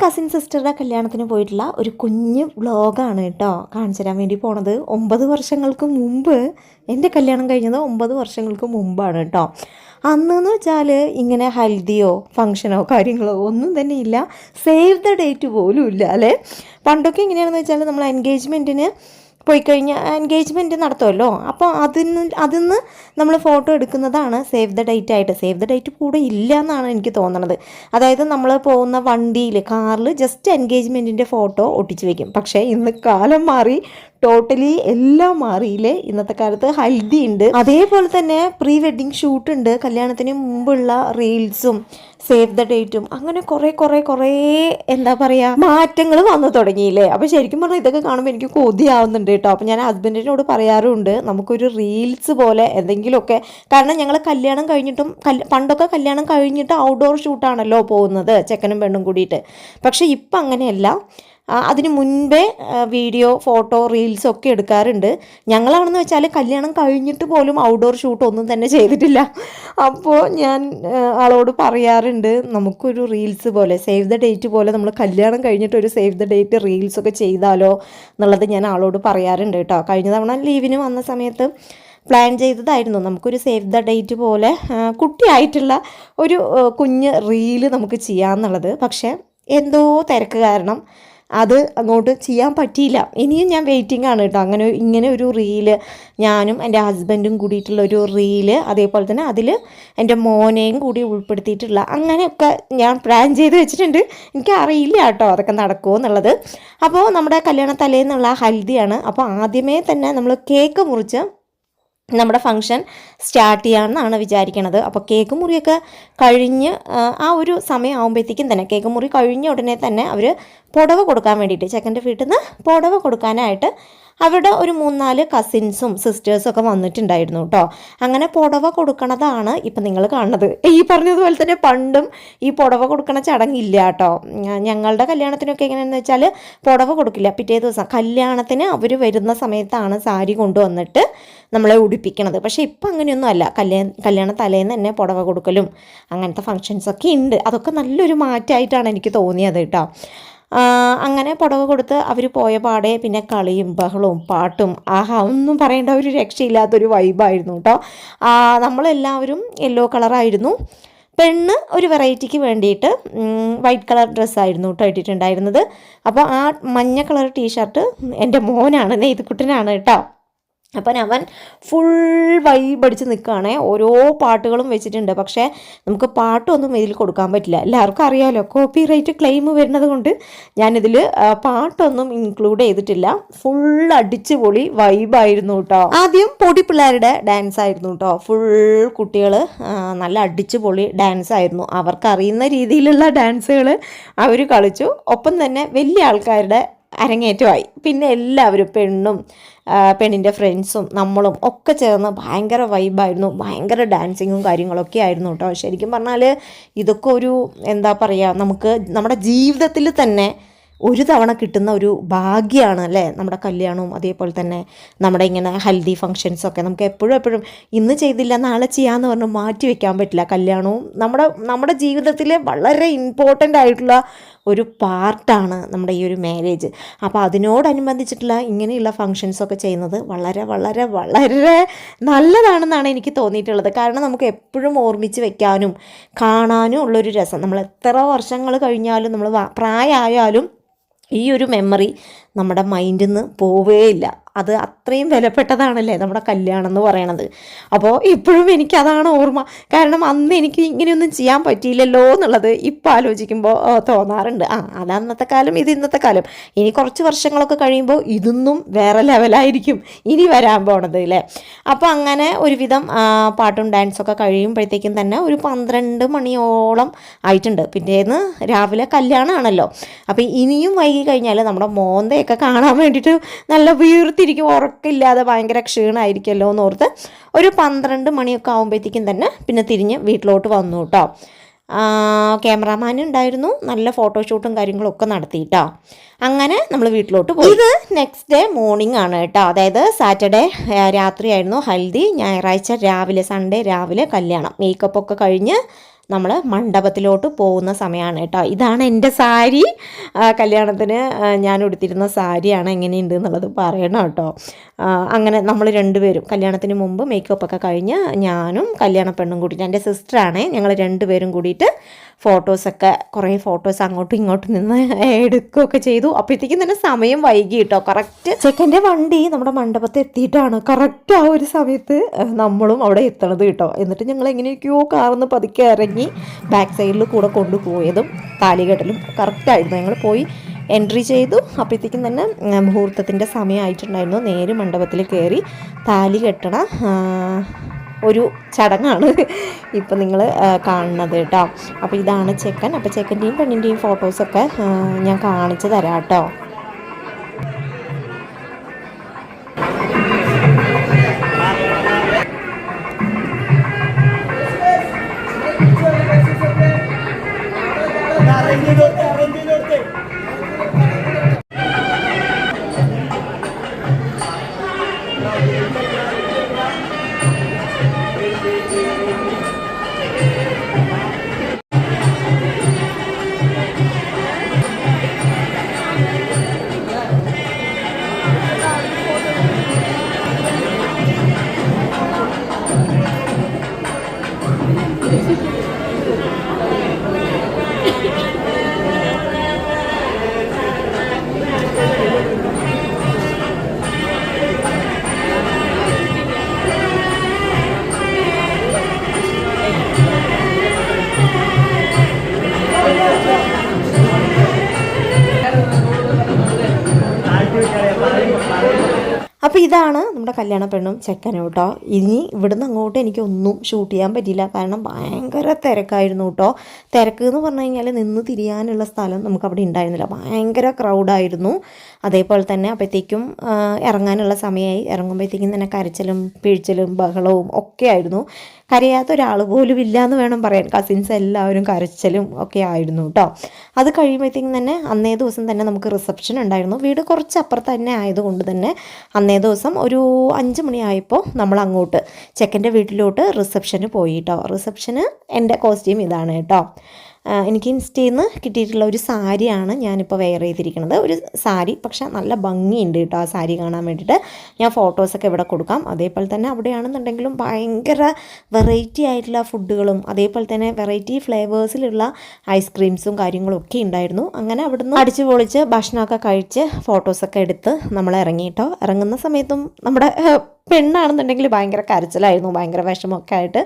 Cousin സിസ്റ്ററുടെ കല്യാണത്തിന് പോയിട്ടുള്ള ഒരു കുഞ്ഞ് വ്ളോഗാണ് കേട്ടോ കാണിച്ചു തരാൻ വേണ്ടി പോണത്. 9 വർഷങ്ങൾക്ക് മുമ്പ് എൻ്റെ കല്യാണം കഴിഞ്ഞത് 9 വർഷങ്ങൾക്ക് മുമ്പാണ് കേട്ടോ. അന്നെന്ന് വെച്ചാൽ ഇങ്ങനെ ഹൽദിയോ ഫങ്ഷനോ കാര്യങ്ങളോ ഒന്നും തന്നെ ഇല്ല. സേവ് ദ ഡേറ്റ് പോലും ഇല്ല അല്ലേ. പണ്ടൊക്കെ എങ്ങനെയാണെന്ന് വെച്ചാൽ നമ്മൾ എൻഗേജ്മെൻറ്റിന് പോയി കഴിഞ്ഞാൽ എൻഗേജ്മെൻറ്റ് നടത്തുമല്ലോ, അപ്പോൾ അതിന്ന് നമ്മൾ ഫോട്ടോ എടുക്കുന്നതാണ് സേവ് ദ ഡേറ്റ് ആയിട്ട്. സേവ് ദ ഡേറ്റ് കൂടെ ഇല്ല എന്നാണ് എനിക്ക് തോന്നണത്. അതായത് നമ്മൾ പോകുന്ന വണ്ടിയിൽ കാറിൽ ജസ്റ്റ് എൻഗേജ്മെൻറ്റിൻ്റെ ഫോട്ടോ ഒട്ടിച്ച് വയ്ക്കും. പക്ഷേ ഇന്ന് കാലം മാറി, ടോട്ടലി എല്ലാം മാറിയില്ലേ. ഇന്നത്തെ കാലത്ത് ഹൽദി ഉണ്ട്, അതേപോലെ തന്നെ പ്രീ വെഡ്ഡിങ് ഷൂട്ട് ഉണ്ട്, കല്യാണത്തിന് മുമ്പുള്ള റീൽസും സേവ് ദ ഡേറ്റും, അങ്ങനെ കുറേ എന്താ പറയുക മാറ്റങ്ങൾ വന്നു തുടങ്ങിയില്ലേ. അപ്പോൾ ശരിക്കും പറഞ്ഞാൽ ഇതൊക്കെ കാണുമ്പോൾ എനിക്ക് കൊതിയാവുന്നുണ്ട് കേട്ടോ. അപ്പോൾ ഞാൻ ഹസ്ബൻഡിനോട് പറയാറുണ്ട് നമുക്കൊരു റീൽസ് പോലെ എന്തെങ്കിലുമൊക്കെ. കാരണം ഞങ്ങൾ കല്യാണം കഴിഞ്ഞിട്ടും പണ്ടൊക്കെ കല്യാണം കഴിഞ്ഞിട്ട് ഔട്ട്ഡോർ ഷൂട്ടാണല്ലോ പോകുന്നത് ചെക്കനും പെണ്ണും കൂടിയിട്ട്. പക്ഷേ ഇപ്പം അങ്ങനെയല്ല, അതിന് മുൻപേ വീഡിയോ ഫോട്ടോ റീൽസൊക്കെ എടുക്കാറുണ്ട്. ഞങ്ങളാണെന്ന് വെച്ചാൽ കല്യാണം കഴിഞ്ഞിട്ട് പോലും ഔട്ട്ഡോർ ഷൂട്ട് ഒന്നും തന്നെ ചെയ്തിട്ടില്ല. അപ്പോൾ ഞാൻ ആളോട് പറയാറുണ്ട് നമുക്കൊരു റീൽസ് പോലെ സേവ് ദ ഡേറ്റ് പോലെ നമ്മൾ കല്യാണം കഴിഞ്ഞിട്ട് ഒരു സേവ് ദ ഡേറ്റ് റീൽസൊക്കെ ചെയ്താലോ എന്നുള്ളത് ഞാൻ ആളോട് പറയാറുണ്ട് കേട്ടോ. കഴിഞ്ഞ തവണ ലീവിന് വന്ന സമയത്ത് പ്ലാൻ ചെയ്തതായിരുന്നു നമുക്കൊരു സേവ് ദ ഡേറ്റ് പോലെ കുട്ടിയായിട്ടുള്ള ഒരു കുഞ്ഞ് റീല് നമുക്ക് ചെയ്യാമെന്നുള്ളത്. പക്ഷേ എന്തോ തിരക്ക് കാരണം അത് അങ്ങോട്ട് ചെയ്യാൻ പറ്റിയില്ല. ഇനിയും ഞാൻ വെയിറ്റിംഗ് ആണ് കേട്ടോ. ഇങ്ങനെ ഒരു റീല് ഞാനും എൻ്റെ ഹസ്ബൻഡും കൂടിയിട്ടുള്ളൊരു റീല്, അതേപോലെ തന്നെ അതിൽ എൻ്റെ മോനെയും കൂടി ഉൾപ്പെടുത്തിയിട്ടുള്ള അങ്ങനെയൊക്കെ ഞാൻ പ്ലാൻ ചെയ്ത് വെച്ചിട്ടുണ്ട്. എനിക്കറിയില്ല കേട്ടോ അതൊക്കെ നടക്കുമോ എന്നുള്ളത്. അപ്പോൾ നമ്മുടെ കല്യാണ തലേന്നുള്ള ഹൽദിയാണ്. അപ്പോൾ ആദ്യമേ തന്നെ നമ്മൾ കേക്ക് മുറിച്ച് നമ്മുടെ ഫംഗ്ഷൻ സ്റ്റാർട്ട് ചെയ്യാമെന്നാണ് വിചാരിക്കണത്. അപ്പോൾ കേക്ക് മുറിയൊക്കെ കഴിഞ്ഞ് ആ ഒരു സമയം ആകുമ്പോഴത്തേക്കും തന്നെ കേക്ക് മുറി കഴിഞ്ഞ ഉടനെ തന്നെ അവർ പുടവ കൊടുക്കാൻ വേണ്ടിയിട്ട് ചെക്കൻ്റെ വീട്ടിൽ നിന്ന് പുടവ കൊടുക്കാനായിട്ട് അവരുടെ ഒരു 3-4 കസിൻസും സിസ്റ്റേഴ്സും ഒക്കെ വന്നിട്ടുണ്ടായിരുന്നു കേട്ടോ. അങ്ങനെ പുടവ കൊടുക്കണതാണ് ഇപ്പം നിങ്ങൾ കാണുന്നത്. ഈ പറഞ്ഞതുപോലെ തന്നെ പണ്ടും ഈ പുടവ കൊടുക്കണ ചടങ്ങില്ല കേട്ടോ. ഞങ്ങളുടെ കല്യാണത്തിനൊക്കെ എങ്ങനെയാണെന്ന് വെച്ചാൽ പുടവ കൊടുക്കില്ല. പിറ്റേ ദിവസം കല്യാണത്തിന് അവർ വരുന്ന സമയത്താണ് സാരി കൊണ്ടുവന്നിട്ട് നമ്മളെ ഉടുപ്പിക്കണത്. പക്ഷേ ഇപ്പം അങ്ങനെയൊന്നും അല്ല. കല്യാണ തലേന്ന് തന്നെ പുടവ കൊടുക്കലും അങ്ങനത്തെ ഫങ്ഷൻസൊക്കെ ഉണ്ട്. അതൊക്കെ നല്ലൊരു മാറ്റമായിട്ടാണ് എനിക്ക് തോന്നിയത് കേട്ടോ. അങ്ങനെ പുടവ കൊടുത്ത് അവർ പോയ പാടെ പിന്നെ കളിയും ബഹളവും പാട്ടും ഒന്നും പറയേണ്ട ഒരു രക്ഷയില്ലാത്തൊരു വൈബായിരുന്നു കേട്ടോ. നമ്മളെല്ലാവരും യെല്ലോ കളറായിരുന്നു. പെണ്ണ് ഒരു വെറൈറ്റിക്ക് വേണ്ടിയിട്ട് വൈറ്റ് കളർ ഡ്രസ്സായിരുന്നു കേട്ടോ ഇട്ടിട്ടുണ്ടായിരുന്നത്. അപ്പോൾ ആ മഞ്ഞ കളർ ടീഷർട്ട് എൻ്റെ മോനാണ്, നെയ്തുക്കുട്ടനാണ് കേട്ടോ. അപ്പം അവൻ ഫുൾ വൈബ് അടിച്ച് നിൽക്കുകയാണേ. ഓരോ പാട്ടുകളും വെച്ചിട്ടുണ്ട്. പക്ഷേ നമുക്ക് പാട്ടൊന്നും ഇതിൽ കൊടുക്കാൻ പറ്റില്ല. എല്ലാവർക്കും അറിയാമല്ലോ കോപ്പി റൈറ്റ് ക്ലെയിം വരുന്നത് കൊണ്ട് ഞാനിതിൽ പാട്ടൊന്നും ഇൻക്ലൂഡ് ചെയ്തിട്ടില്ല. ഫുൾ അടിച്ച് പൊളി വൈബായിരുന്നു കേട്ടോ. ആദ്യം പൊടി പിള്ളേരുടെ ഡാൻസ് ആയിരുന്നു കേട്ടോ. ഫുൾ കുട്ടികൾ നല്ല അടിച്ച് പൊളി ഡാൻസ് ആയിരുന്നു. അവർക്കറിയുന്ന രീതിയിലുള്ള ഡാൻസുകൾ അവർ കളിച്ചു. ഒപ്പം തന്നെ വലിയ ആൾക്കാരുടെ അരങ്ങേറ്റമായി. പിന്നെ എല്ലാവരും പെണ്ണിൻ്റെ ഫ്രണ്ട്സും നമ്മളും ഒക്കെ ചേർന്ന് ഭയങ്കര വൈബായിരുന്നു. ഭയങ്കര ഡാൻസിങ്ങും കാര്യങ്ങളൊക്കെ ആയിരുന്നു കേട്ടോ. ശരിക്കും പറഞ്ഞാൽ ഇതൊക്കെ ഒരു എന്താ പറയുക, നമുക്ക് നമ്മുടെ ജീവിതത്തിൽ തന്നെ ഒരു തവണ കിട്ടുന്ന ഒരു ഭാഗ്യമാണ് അല്ലേ നമ്മുടെ കല്യാണവും അതേപോലെ തന്നെ നമ്മുടെ ഇങ്ങനെ ഹൽദി ഫങ്ഷൻസൊക്കെ. നമുക്ക് എപ്പോഴും ഇന്ന് ചെയ്തില്ല നാളെ ചെയ്യാമെന്ന് പറഞ്ഞ് മാറ്റി വെക്കാൻ പറ്റില്ല. കല്യാണവും നമ്മുടെ ജീവിതത്തിൽ വളരെ ഇമ്പോർട്ടൻ്റ് ആയിട്ടുള്ള ഒരു പാർട്ടാണ് നമ്മുടെ ഈ ഒരു മാരേജ്. അപ്പോൾ അതിനോടനുബന്ധിച്ചിട്ടുള്ള ഇങ്ങനെയുള്ള ഫങ്ഷൻസൊക്കെ ചെയ്യുന്നത് വളരെ വളരെ വളരെ നല്ലതാണെന്നാണ് എനിക്ക് തോന്നിയിട്ടുള്ളത്. കാരണം നമുക്ക് എപ്പോഴും ഓർമ്മിച്ച് വെക്കാനും കാണാനും ഉള്ളൊരു രസം. നമ്മൾ എത്ര വർഷങ്ങൾ കഴിഞ്ഞാലും നമ്മൾ പ്രായമായാലും ഈ ഒരു മെമ്മറി നമ്മുടെ മൈൻഡിൽ നിന്ന് പോവുകയില്ല. അത് അത്രയും വിലപ്പെട്ടതാണല്ലേ നമ്മുടെ കല്യാണം എന്ന് പറയണത്. അപ്പോൾ ഇപ്പോഴും എനിക്കതാണ് ഓർമ്മ. കാരണം അന്ന് എനിക്ക് ഇങ്ങനെയൊന്നും ചെയ്യാൻ പറ്റിയില്ലല്ലോ എന്നുള്ളത് ഇപ്പോൾ ആലോചിക്കുമ്പോൾ തോന്നാറുണ്ട്. അത് അന്നത്തെ കാലം, ഇത് ഇന്നത്തെ കാലം. ഇനി കുറച്ച് വർഷങ്ങളൊക്കെ കഴിയുമ്പോൾ ഇതൊന്നും വേറെ ലെവലായിരിക്കും ഇനി വരാൻ പോണത് അല്ലേ. അപ്പോൾ അങ്ങനെ ഒരുവിധം പാട്ടും ഡാൻസൊക്കെ കഴിയുമ്പോഴത്തേക്കും തന്നെ ഒരു 12 മണിയോളം ആയിട്ടുണ്ട്. പിറ്റേന്ന് രാവിലെ കല്യാണമാണല്ലോ. അപ്പോൾ ഇനിയും വൈകി കഴിഞ്ഞാൽ നമ്മുടെ മോന്തയൊക്കെ കാണാൻ വേണ്ടിയിട്ട് നല്ല വീർത്തിരിക്കും, ഉറക്കമില്ലാതെ ഭയങ്കര ക്ഷീണമായിരിക്കുമല്ലോ എന്നോർത്ത് ഒരു 12 മണിയൊക്കെ ആകുമ്പോഴത്തേക്കും തന്നെ പിന്നെ തിരിഞ്ഞ് വീട്ടിലോട്ട് വന്നു കേട്ടോ. ക്യാമറാമാൻ ഉണ്ടായിരുന്നു, നല്ല ഫോട്ടോഷൂട്ടും കാര്യങ്ങളൊക്കെ നടത്തിയിട്ടോ. അങ്ങനെ നമ്മൾ വീട്ടിലോട്ട് പോയി. ഇത് നെക്സ്റ്റ് ഡേ മോർണിംഗ് ആണ് കേട്ടോ. അതായത് സാറ്റർഡേ രാത്രിയായിരുന്നു ഹൽദി, ഞായറാഴ്ച രാവിലെ സൺഡേ രാവിലെ കല്യാണം. മേക്കപ്പൊക്കെ കഴിഞ്ഞ് നമ്മൾ മണ്ഡപത്തിലോട്ട് പോകുന്ന സമയമാണ് കേട്ടോ. ഇതാണ് എൻ്റെ സാരി. കല്യാണത്തിന് ഞാൻ ഉടുത്തിരുന്ന സാരിയാണ്. എങ്ങനെയുണ്ട് എന്നുള്ളത് പറയണം കേട്ടോ. അങ്ങനെ നമ്മൾ രണ്ടുപേരും കല്യാണത്തിന് മുമ്പ് മേക്കപ്പൊക്കെ കഴിഞ്ഞ് ഞാനും കല്യാണ പെണ്ണും കൂടിയിട്ട്, എൻ്റെ സിസ്റ്ററാണ്, ഞങ്ങൾ രണ്ടുപേരും കൂടിയിട്ട് ഫോട്ടോസൊക്കെ കുറേ ഫോട്ടോസ് അങ്ങോട്ടും ഇങ്ങോട്ടും നിന്ന് എടുക്കുകയൊക്കെ ചെയ്തു. അപ്പോഴത്തേക്കും തന്നെ സമയം വൈകി കേട്ടോ. കറക്റ്റ് ചെക്കൻ്റെ വണ്ടി നമ്മുടെ മണ്ഡപത്തിൽ എത്തിയിട്ടാണ് കറക്റ്റ് ആ ഒരു സമയത്ത് നമ്മളും അവിടെ എത്തണത് കേട്ടോ. എന്നിട്ട് ഞങ്ങൾ എങ്ങനെയൊക്കെയോ കാർന്ന് പതുക്കെ ഇറങ്ങി ബാക്ക് സൈഡിൽ കൂടെ കൊണ്ടുപോയതും താലികെട്ടലും കറക്റ്റായിരുന്നു. ഞങ്ങൾ പോയി എൻട്രി ചെയ്തു. അപ്പോഴത്തേക്കും തന്നെ മുഹൂർത്തത്തിൻ്റെ സമയമായിട്ടുണ്ടായിരുന്നു. നേരെ മണ്ഡപത്തിൽ കയറി താലി കെട്ടണ ഒരു ചടങ്ങാണ് ഇപ്പം നിങ്ങൾ കാണുന്നത് കേട്ടോ. അപ്പോൾ ഇതാണ് ചെക്കൻ. അപ്പോൾ ചെക്കൻ്റെയും പെണ്ണിൻ്റെയും ഫോട്ടോസൊക്കെ ഞാൻ കാണിച്ചു തരാം കേട്ടോ. അപ്പോൾ ഇതാണ് നമ്മുടെ കല്യാണ പെണ്ണും ചെക്കനും കേട്ടോ. ഇനി ഇവിടുന്ന് അങ്ങോട്ട് എനിക്കൊന്നും ഷൂട്ട് ചെയ്യാൻ പറ്റിയില്ല, കാരണം ഭയങ്കര തിരക്കായിരുന്നു കേട്ടോ. തിരക്ക് എന്ന് പറഞ്ഞു കഴിഞ്ഞാൽ നിന്ന് തിരിയാനുള്ള സ്ഥലം നമുക്കവിടെ ഉണ്ടായിരുന്നില്ല, ഭയങ്കര ക്രൗഡായിരുന്നു. അതേപോലെ തന്നെ അപ്പോഴത്തേക്കും ഇറങ്ങാനുള്ള സമയമായി. ഇറങ്ങുമ്പോഴത്തേക്കും തന്നെ കരച്ചിലും പിഴിച്ചിലും ബഹളവും ഒക്കെ ആയിരുന്നു. കരയാത്ത ഒരാൾ പോലും ഇല്ല എന്ന് വേണം പറയാൻ. കസിൻസ് എല്ലാവരും കരച്ചിലും ഒക്കെ ആയിരുന്നു കേട്ടോ. അത് കഴിയുമ്പോഴത്തേക്കും തന്നെ അന്നേ ദിവസം തന്നെ നമുക്ക് റിസപ്ഷൻ ഉണ്ടായിരുന്നു. വീട് കുറച്ച് അപ്പുറത്ത് തന്നെ ആയതുകൊണ്ട് തന്നെ അന്നേ ദിവസം ഒരു 5 മണിയായപ്പോൾ നമ്മൾ അങ്ങോട്ട് ചെക്കൻ്റെ വീട്ടിലോട്ട് റിസപ്ഷന് പോയി കേട്ടോ. റിസപ്ഷന് എൻ്റെ കോസ്റ്റ്യൂം ഇതാണ് കേട്ടോ. എനിക്ക് ഇൻസ്റ്റയിൽ നിന്ന് കിട്ടിയിട്ടുള്ള ഒരു സാരിയാണ് ഞാനിപ്പോൾ വെയർ ചെയ്തിരിക്കുന്നത്. ഒരു സാരി, പക്ഷേ നല്ല ഭംഗിയുണ്ട് കേട്ടോ ആ സാരി കാണാൻ വേണ്ടിയിട്ട്. ഞാൻ ഫോട്ടോസൊക്കെ ഇവിടെ കൊടുക്കാം. അതേപോലെ തന്നെ അവിടെയാണെന്നുണ്ടെങ്കിലും ഭയങ്കര വെറൈറ്റി ആയിട്ടുള്ള ഫുഡുകളും അതേപോലെ തന്നെ വെറൈറ്റി ഫ്ലേവേഴ്സിലുള്ള ഐസ്ക്രീംസും കാര്യങ്ങളും ഒക്കെ ഉണ്ടായിരുന്നു. അങ്ങനെ അവിടുന്ന് അടിച്ചു പൊളിച്ച് ഭക്ഷണമൊക്കെ കഴിച്ച് ഫോട്ടോസൊക്കെ എടുത്ത് നമ്മൾ ഇറങ്ങി കേട്ടോ. ഇറങ്ങുന്ന സമയത്തും നമ്മുടെ പെണ്ണാണെന്നുണ്ടെങ്കിൽ ഭയങ്കര കരച്ചിലായിരുന്നു, ഭയങ്കര വിഷമമൊക്കെ ആയിട്ട്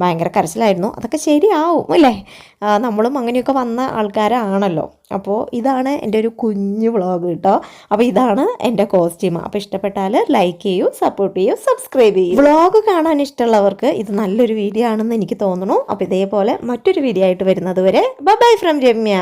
ഭയങ്കര കരച്ചിലായിരുന്നു. അതൊക്കെ ശരിയാവും അല്ലേ, നമ്മളും അങ്ങനെയൊക്കെ വന്ന ആൾക്കാരാണല്ലോ. അപ്പോൾ ഇതാണ് എൻ്റെ ഒരു കുഞ്ഞു വ്ളോഗ് കേട്ടോ. അപ്പോൾ ഇതാണ് എൻ്റെ കോസ്റ്റ്യൂം. അപ്പോൾ ഇഷ്ടപ്പെട്ടാൽ ലൈക്ക് ചെയ്യൂ, സപ്പോർട്ട് ചെയ്യൂ, സബ്സ്ക്രൈബ് ചെയ്യൂ. വ്ളോഗ് കാണാൻ ഇഷ്ടമുള്ളവർക്ക് ഇത് നല്ലൊരു വീഡിയോ ആണെന്ന് എനിക്ക് തോന്നുന്നു. അപ്പോൾ ഇതേപോലെ മറ്റൊരു വീഡിയോ ആയിട്ട് വരുന്നത് വരെ ബൈ ഫ്രം രമ്യ.